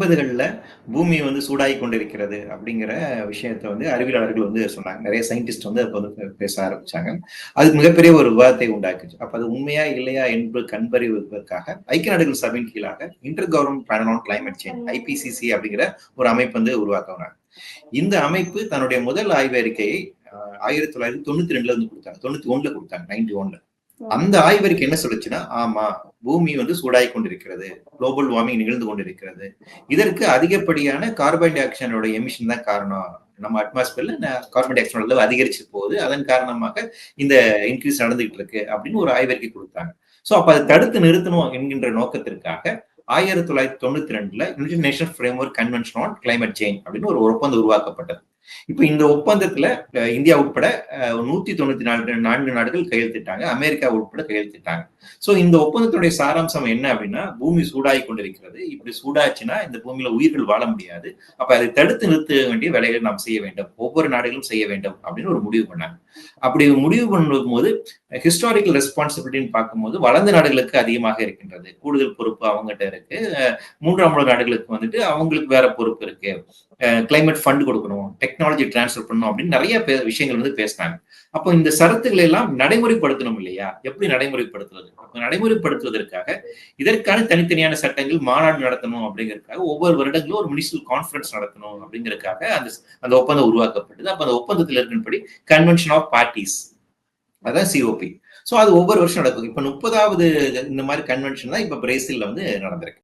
1980கள்ல பூமி வந்து சூடாகி கொண்டிருக்கிறது அப்படிங்கிற விஷயத்த வந்து அறிவியலாளர்கள் வந்து சொன்னாங்க. நிறைய சயின்டிஸ்ட் வந்து அப்ப வந்து பேச ஆரம்பிச்சாங்க. அது மிகப்பெரிய ஒரு விவாதத்தை உண்டாக்குச்சு. அப்ப அது உண்மையா இல்லையா என்று கண்டறிவதற்காக ஐக்கிய நாடுகள் சபையின் கீழாக inter government panel on climate change IPCC அப்படிங்கிற ஒரு அமைப்பு வந்து உருவாக்குனாங்க. இந்த அமைப்பு தன்னுடைய முதல் ஆய்வறிக்கையை 1992ல வந்து கொடுத்தாங்க. 91ல கொடுத்தாங்க. 91ல. அந்த ஆய்வறிக்கை என்ன சொல்லுச்சுன்னா, ஆமா பூமி வந்து சூடாகி கொண்டிருக்கிறது. குளோபல் வார்மிங் நிகழ்ந்து கொண்டிருக்கிறது. இதற்கு அதிகப்படியான கார்பன் டை ஆக்சைடோட எமிஷன் தான் காரணம். நம்ம அட்மாஸ்பியர்ல கார்பன் டை ஆக்சைடு அளவு அதிகரிச்சு போகுது. அதன் காரணமாக இந்த இன்க்ரீஸ் நடந்துகிட்டு இருக்கு அப்படின்னு ஒரு ஆய்வறிக்கை கொடுத்தாங்க. சோ அப்ப அதை தடுத்து நிறுத்தணும் என்கின்ற நோக்கத்திற்காக 1992ல united nations framework convention on climate change அப்படின்னு ஒரு ஒப்பந்தம் உருவாக்கப்பட்டது. இப்ப இந்த ஒப்பந்தத்துல இந்தியா உட்பட 194 நாடுகள் கையெழுத்திட்டாங்க. அமெரிக்கா உட்பட கையெழுத்திட்டாங்க. சோ இந்த ஒப்பந்தத்துடைய சாராம்சம் என்ன அப்படின்னா, பூமி சூடாகி கொண்டிருக்கிறது. இப்படி சூடாச்சுன்னா இந்த பூமியில உயிர்கள் வாழ முடியாது. அப்ப அதை தடுத்து நிறுத்த வேண்டிய வேலைகளை நாம் செய்ய வேண்டும். ஒவ்வொரு நாடுகளும் செய்ய வேண்டும் அப்படின்னு ஒரு முடிவு பண்ணாங்க. அப்படி முடிவு பண்ணும்போது ஹிஸ்டாரிக்கல் ரெஸ்பான்சிபிலிட்டின்னு பார்க்கும்போது வளர்ந்த நாடுகளுக்கு அதிகமாக இருக்கின்றது. கூடுதல் பொறுப்பு அவங்ககிட்ட இருக்கு. மூன்றாம் உலக நாடுகளுக்கு வந்துட்டு அவங்களுக்கு வேற பொறுப்பு இருக்கு. கிளைமேட் ஃபண்ட் கொடுக்கணும், டெக்னாலஜி டிரான்ஸ்ஃபர் பண்ணணும் அப்படின்னு நிறைய விஷயங்கள் வந்து பேசினாங்க. அப்போ இந்த சரத்துக்களை எல்லாம் நடைமுறைப்படுத்தணும் இல்லையா? எப்படி நடைமுறைப்படுத்துறது? நடைமுறைப்படுத்துவதற்காக இதற்கான தனித்தனியான சட்டங்கள் மாநாடு நடத்தணும் அப்படிங்கிறதுக்காக ஒவ்வொரு வருடங்களும் ஒரு முனிசிபல் கான்ஃபரன்ஸ் நடத்தணும் அப்படிங்கிறதுக்காக அந்த ஒப்பந்தம் உருவாக்கப்பட்டது. அப்ப அந்த ஒப்பந்தத்தில் இருக்கின்றபடி கன்வென்ஷன் ஆஃப் பார்ட்டிஸ், அதான் COP. சோ அது ஒவ்வொரு வருஷம் நடக்கும். இப்ப 30வது இந்த மாதிரி கன்வென்ஷன் தான் இப்ப பிரேசில்ல வந்து நடந்திருக்கு.